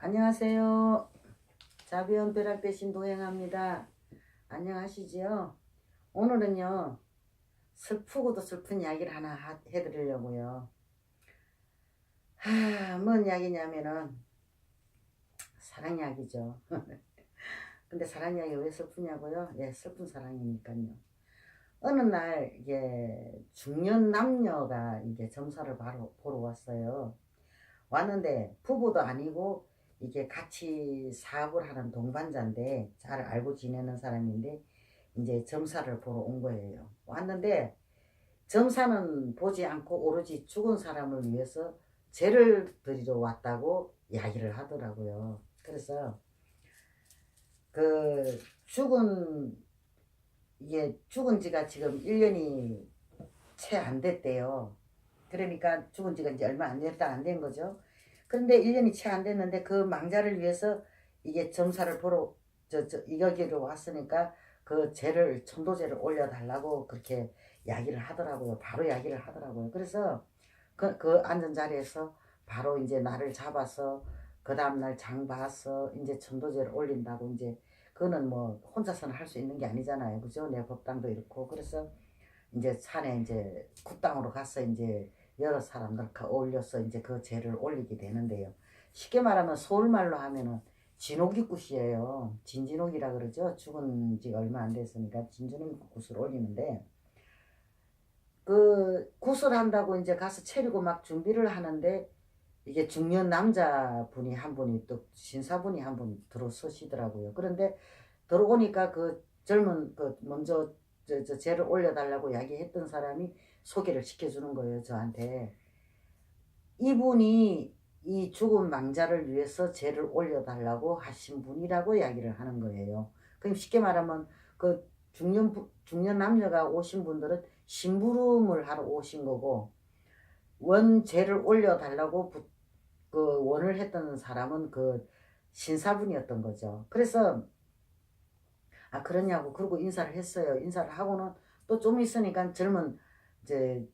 안녕하세요. 자비원 벼락 대신 도행합니다. 안녕하시지요? 오늘은요, 슬프고도 슬픈 이야기를 하나 해드리려고요. 뭔 이야기냐면은, 사랑 이야기죠. 근데 사랑 이야기 왜 슬프냐고요? 예, 슬픈 사랑이니까요. 어느 날, 이게 중년 남녀가 이게 점사를 보러 왔어요. 왔는데, 부부도 아니고, 이게 같이 사업을 하는 동반자인데 잘 알고 지내는 사람인데 이제 점사를 보러 온 거예요. 왔는데 점사는 보지 않고 오로지 죽은 사람을 위해서 죄를 드리러 왔다고 이야기를 하더라고요. 그래서 그 죽은 지가 지금 1년이 채 안 됐대요. 그러니까 죽은 지가 이제 얼마 안 됐다 안 된 거죠. 그런데 1년이 채 안 됐는데 그 망자를 위해서 이게 점사를 보러 이거기로 왔으니까 그 죄를 천도제를 올려달라고 그렇게 이야기를 하더라고요. 바로 이야기를 하더라고요. 그래서 그 앉은 자리에서 바로 이제 나를 잡아서 그 다음날 장 봐서 이제 천도제를 올린다고 이제 그거는 뭐 혼자서는 할 수 있는 게 아니잖아요. 그죠? 내 법당도 이렇고. 그래서 이제 산에 이제 굿당으로 가서 이제 여러 사람들과 어울려서 이제 그 제를 올리게 되는데요. 쉽게 말하면 서울말로 하면은 진옥이굿이에요. 진진옥이라 그러죠. 죽은 지 얼마 안 됐으니까 진진옥이 굿을 올리는데 그 굿을 한다고 이제 가서 차리고 막 준비를 하는데 이게 중년 남자분이 한 분이 또 신사분이 한 분 들어서시더라고요. 그런데 들어오니까 그 젊은 그 먼저 제를 올려달라고 이야기했던 사람이 소개를 시켜주는 거예요, 저한테. 이분이 이 죽은 망자를 위해서 제를 올려달라고 하신 분이라고 이야기를 하는 거예요. 그럼 쉽게 말하면 그 중년 남녀가 오신 분들은 심부름을 하러 오신 거고 원 제를 올려달라고 그 원을 했던 사람은 그 신사분이었던 거죠. 그래서 그러냐고 그러고 인사를 했어요. 인사를 하고는 또 좀 있으니까 젊은 이제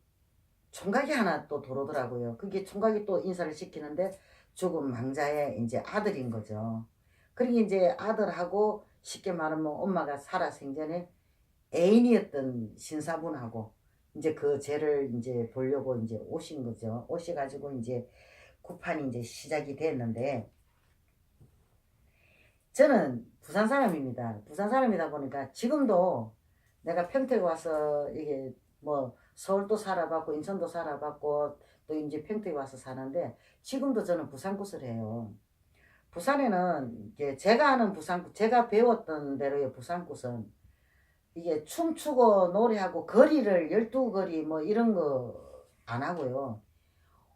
총각이 하나 또 들어오더라고요. 그게 총각이 또 인사를 시키는데 죽은 망자의 이제 아들인 거죠. 그러게 이제 아들하고 쉽게 말하면 엄마가 살아 생전에 애인이었던 신사분하고 이제 그 죄를 이제 보려고 이제 오신 거죠. 오셔가지고 이제 구판이 이제 시작이 됐는데 저는 부산 사람입니다. 부산 사람이다 보니까 지금도 내가 평택 와서 이게 뭐 서울도 살아봤고 인천도 살아봤고 또 이제 평택 와서 사는데 지금도 저는 부산굿을 해요. 부산에는 이게 제가 아는 부산굿, 제가 배웠던 대로의 부산굿은 이게 춤추고 노래하고 거리를 12거리 뭐 이런 거 안 하고요.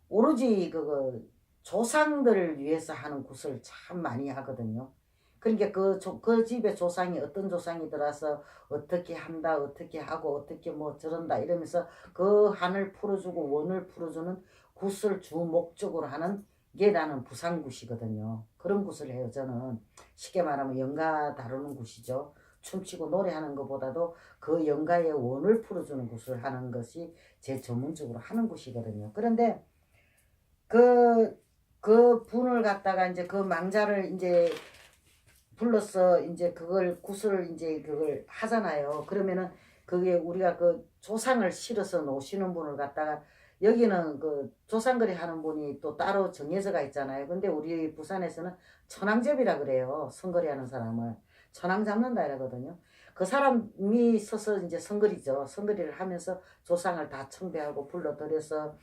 오로지 그거 조상들을 위해서 하는 굿을 참 많이 하거든요. 그러니까 그 집에 조상이 어떤 조상이 들어서 어떻게 한다, 어떻게 하고, 어떻게 뭐 저런다 이러면서 그 한을 풀어주고 원을 풀어주는 굿을 주 목적으로 하는 게 나는 부산굿이거든요. 그런 굿을 해요, 저는. 쉽게 말하면 연가 다루는 굿이죠. 춤추고 노래하는 것보다도 그 연가의 원을 풀어주는 굿을 하는 것이 제 전문적으로 하는 굿이거든요. 그런데 그 분을 갖다가 이제 그 망자를 이제 불러서 이제 그걸 구슬을 이제 그걸 하잖아요. 그러면은 그게 우리가 그 조상을 실어서 놓으시는 분을 갖다가 여기는 그 조상거리 하는 분이 또 따로 정해져가 있잖아요. 근데 우리 부산에서는 천왕제비라 그래요. 선거리 하는 사람을. 천왕 잡는다 이러거든요. 그 사람이 서서 이제 선거리죠. 선거리를 하면서 조상을 다 청배하고 불러들여서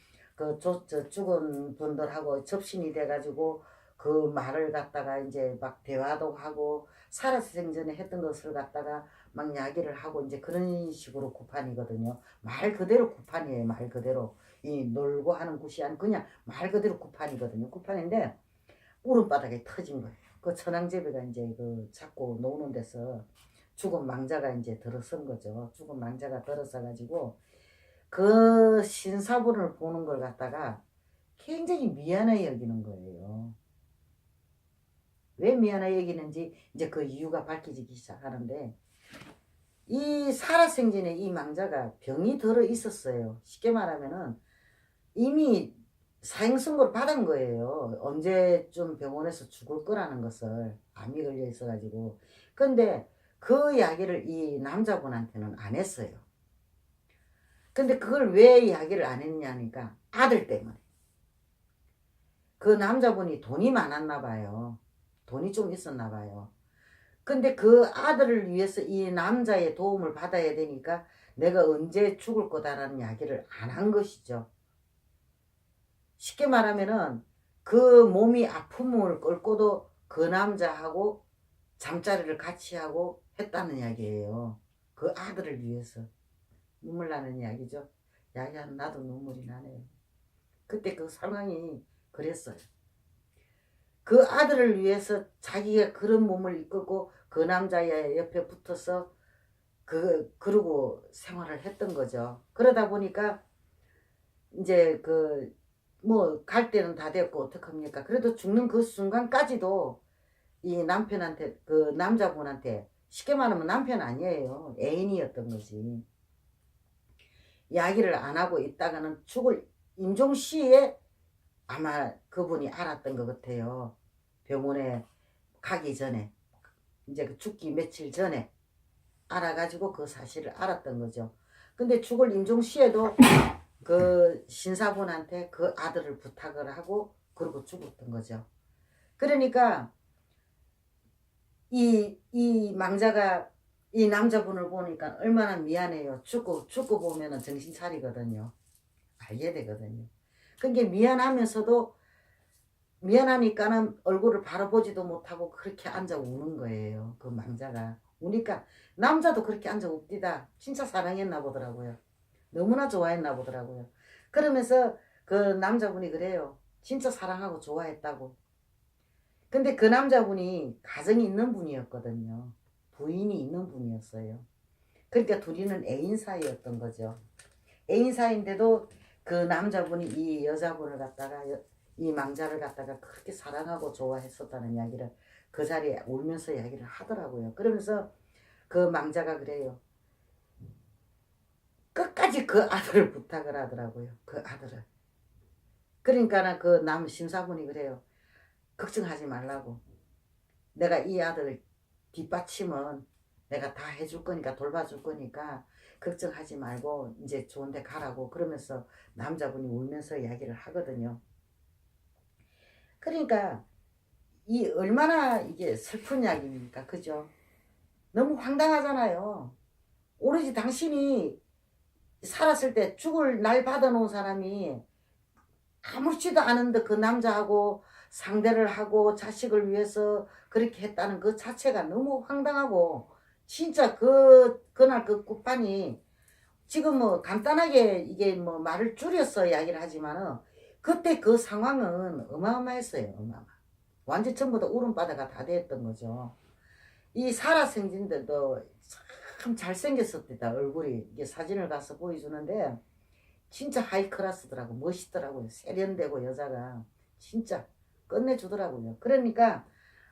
저 죽은 분들하고 접신이 돼가지고 그 말을 갖다가 이제 막 대화도 하고 살아서 생전에 했던 것을 갖다가 막 이야기를 하고 이제 그런 식으로 구판이거든요. 말 그대로 구판이에요. 말 그대로. 이 놀고 하는 굿이 아니고 그냥 말 그대로 구판이거든요. 구판인데 울음바닥에 터진 거예요. 그 천황제비가 이제 그 자꾸 노는 데서 죽은 망자가 이제 들어선 거죠. 죽은 망자가 들어서 가지고 그 신사분을 보는 걸 갖다가 굉장히 미안해 여기는 거예요. 왜 미안해 여기는지 이제 그 이유가 밝혀지기 시작하는데 이 살아생전에 이 망자가 병이 들어 있었어요. 쉽게 말하면은 이미 사형 선고를 받은 거예요. 언제쯤 병원에서 죽을 거라는 것을 암이 걸려 있어가지고. 근데 그 이야기를 이 남자분한테는 안 했어요. 근데 그걸 왜 이야기를 안 했냐니까 아들 때문에. 그 남자분이 돈이 많았나 봐요. 돈이 좀 있었나 봐요. 근데 그 아들을 위해서 이 남자의 도움을 받아야 되니까 내가 언제 죽을 거다라는 이야기를 안 한 것이죠. 쉽게 말하면은 그 몸이 아픔을 끌고도 그 남자하고 잠자리를 같이 하고 했다는 이야기예요. 그 아들을 위해서. 눈물 나는 이야기죠. 야야 나도 눈물이 나네요. 그때 그 상황이 그랬어요. 그 아들을 위해서 자기가 그런 몸을 이끌고 그 남자의 옆에 붙어서 그러고 생활을 했던 거죠. 그러다 보니까 이제 뭐 갈 때는 다 됐고 어떡합니까? 그래도 죽는 그 순간까지도 이 남편한테 그 남자분한테 쉽게 말하면 남편 아니에요. 애인이었던 거지. 이야기를 안 하고 있다가는 죽을 임종시에 아마 그분이 알았던 것 같아요. 병원에 가기 전에 이제 그 죽기 며칠 전에 알아가지고 그 사실을 알았던 거죠. 근데 죽을 임종시에도 그 신사분한테 그 아들을 부탁을 하고 그러고 죽었던 거죠. 그러니까 이 망자가 이 남자분을 보니까 얼마나 미안해요. 죽고 보면은 정신 차리거든요. 알게 되거든요. 그게 미안하면서도 미안하니까는 얼굴을 바로 보지도 못하고 그렇게 앉아 우는 거예요. 그 망자가. 우니까 남자도 그렇게 앉아 웁디다. 진짜 사랑했나 보더라고요. 너무나 좋아했나 보더라고요. 그러면서 그 남자분이 그래요. 진짜 사랑하고 좋아했다고. 근데 그 남자분이 가정이 있는 분이었거든요. 부인이 있는 분이었어요. 그러니까 둘이는 애인 사이였던 거죠. 애인 사이인데도 그 남자분이 이 여자분을 갖다가 이 망자를 갖다가 그렇게 사랑하고 좋아했었다는 이야기를 그 자리에 울면서 이야기를 하더라고요. 그러면서 그 망자가 그래요. 끝까지 그 아들을 부탁을 하더라고요. 그 아들을. 그러니까 그 남 심사분이 그래요. 걱정하지 말라고. 내가 이 아들 뒷받침은 내가 다 해줄 거니까 돌봐줄 거니까 걱정하지 말고 이제 좋은 데 가라고 그러면서 남자분이 울면서 이야기를 하거든요. 그러니까 이 얼마나 이게 슬픈 이야기입니까? 그죠? 너무 황당하잖아요. 오로지 당신이 살았을 때 죽을 날 받아놓은 사람이 아무렇지도 않은데 그 남자하고 상대를 하고 자식을 위해서 그렇게 했다는 그 자체가 너무 황당하고 진짜 그날 그 끝판이 지금 뭐 간단하게 이게 뭐 말을 줄여서 이야기를 하지만은 그때 그 상황은 어마어마했어요. 어마어마. 완전 전부 다 울음바다가 다 됐던 거죠. 이 살아생진들도 참 잘생겼었다 얼굴이. 이게 사진을 가서 보여주는데 진짜 하이 클래스더라고. 멋있더라고요. 세련되고 여자가 진짜 끝내주더라고요. 그러니까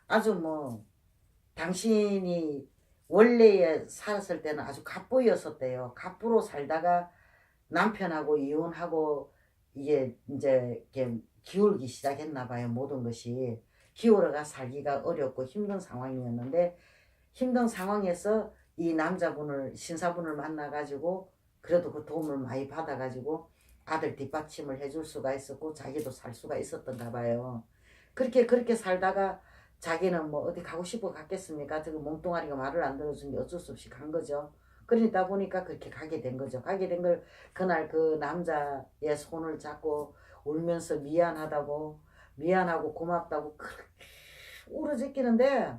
아주 뭐 당신이 원래에 살았을 때는 아주 갑부였었대요. 갑부로 살다가 남편하고 이혼하고 이게 이제 이렇게 기울기 시작했나 봐요. 모든 것이 기울어가 살기가 어렵고 힘든 상황이었는데 힘든 상황에서 이 남자분을 신사분을 만나가지고 그래도 그 도움을 많이 받아가지고 아들 뒷받침을 해줄 수가 있었고 자기도 살 수가 있었던가 봐요. 그렇게 살다가 자기는 뭐 어디 가고 싶어 갔겠습니까? 그 몸뚱아리가 말을 안 들어주니 어쩔 수 없이 간 거죠. 그러다 보니까 그렇게 가게 된 거죠. 가게 된 걸 그날 그 남자의 손을 잡고 울면서 미안하고 고맙다고 그렇게 울어제끼는데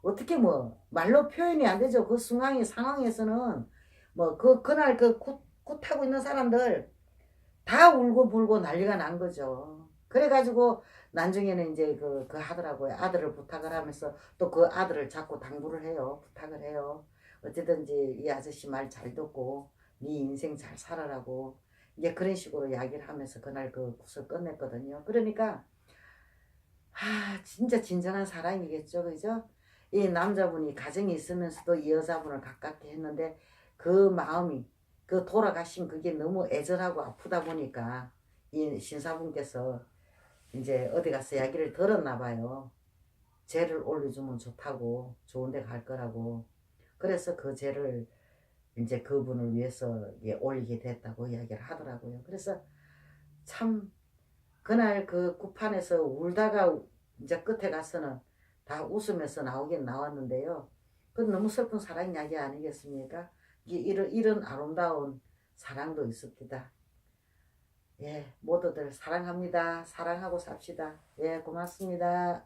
어떻게 뭐 말로 표현이 안 되죠. 그 상황에서는 뭐 그날 굿하고 있는 사람들 다 울고 불고 난리가 난 거죠. 그래가지고 나중에는 이제 그 하더라고요. 아들을 부탁을 하면서 또 그 아들을 자꾸 당부를 해요. 부탁을 해요. 어쨌든지 이 아저씨 말 잘 듣고 네 인생 잘 살아라고 이제 그런 식으로 이야기를 하면서 그날 그 굿을 끝냈거든요. 그러니까 진짜 진정한 사랑이겠죠. 그죠? 이 남자분이 가정이 있으면서도 이 여자분을 가깝게 했는데 그 마음이 그 돌아가신 그게 너무 애절하고 아프다 보니까 이 신사분께서 이제 어디 가서 이야기를 들었나 봐요. 제를 올려주면 좋다고, 좋은 데 갈 거라고. 그래서 그 제를 이제 그분을 위해서 올리게 됐다고 이야기를 하더라고요. 그래서 참 그날 그 구판에서 울다가 이제 끝에 가서는 다 웃으면서 나오긴 나왔는데요. 그건 너무 슬픈 사랑 이야기 아니겠습니까? 이런 아름다운 사랑도 있습니다. 예, 모두들 사랑합니다. 사랑하고 삽시다. 예, 고맙습니다.